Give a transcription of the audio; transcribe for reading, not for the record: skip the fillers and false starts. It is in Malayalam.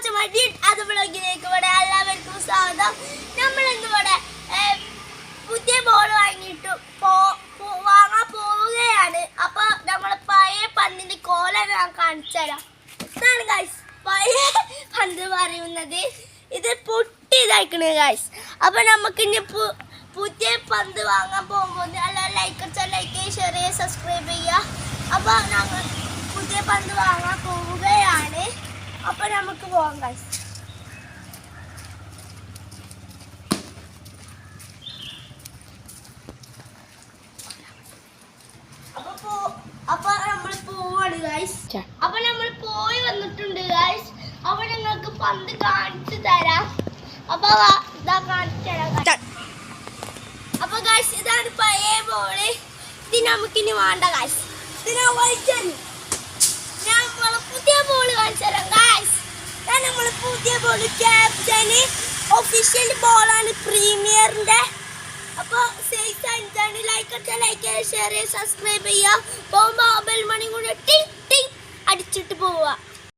അത് വ്ളോഗിലേക്ക് എല്ലാവർക്കും സ്വാഗതം. നമ്മൾ ഇന്നിവിടെ പുതിയ ബോൾ വാങ്ങിയിട്ട് വാങ്ങാൻ പോവുകയാണ്. അപ്പൊ നമ്മളെ പഴയ പന്തിന്റെ കോല ഞാൻ കാണിച്ചു തരാം. ഇതാണ് ഗൈസ് പഴയ പന്ത് പറയുന്നത്. ഇത് പൊട്ടി ഇതായിക്കണേ ഗൈസ്. അപ്പൊ നമുക്ക് ഇനി പുതിയ പന്ത് വാങ്ങാൻ പോകുമ്പോൾ ലൈക്ക് ഷെയർ ചെയ്യുക, സബ്സ്ക്രൈബ് ചെയ്യുക. അപ്പൊ ഞങ്ങൾ പുതിയ പന്ത് വാങ്ങാൻ പോവുകയാണ്. അപ്പൊ നമുക്ക് പോകാം ഗൈസ്. അപ്പൊ നമ്മൾ പോവാണ് ഗൈസ്. അപ്പൊ നമ്മൾ പോയി വന്നിട്ടുണ്ട് ഗൈസ്. അപ്പൊ ഞങ്ങൾക്ക് പന്ത് കാണിച്ചു തരാം. അപ്പൊ ഇതാ കാണിച്ചു തരാം. അപ്പൊ ഗൈസ് ഇതാണ് പഴയ ബോള്. ഇത് നമുക്കിനി വേണ്ട ഗൈസ്. ഇതിനാ വലിച്ചത്. ഞാൻ പുതിയ ബോള് കാണിച്ചു തരാം ഗൈസ്. നമ്മള് പുതിയ ബോള് ക്യാപ്റ്റന് ഒഫീഷ്യൽ ബോളാണ് പ്രീമിയറിന്റെ. അപ്പൊ സൈസ് അഞ്ചാണ്. ലൈക്ക് ഷെയർ സബ്സ്ക്രൈബ് ചെയ്യുക. പോകുമ്പോ ബെൽ മണി കൂടെ ടിങ് ടിങ് അടിച്ചിട്ട് പോവുക.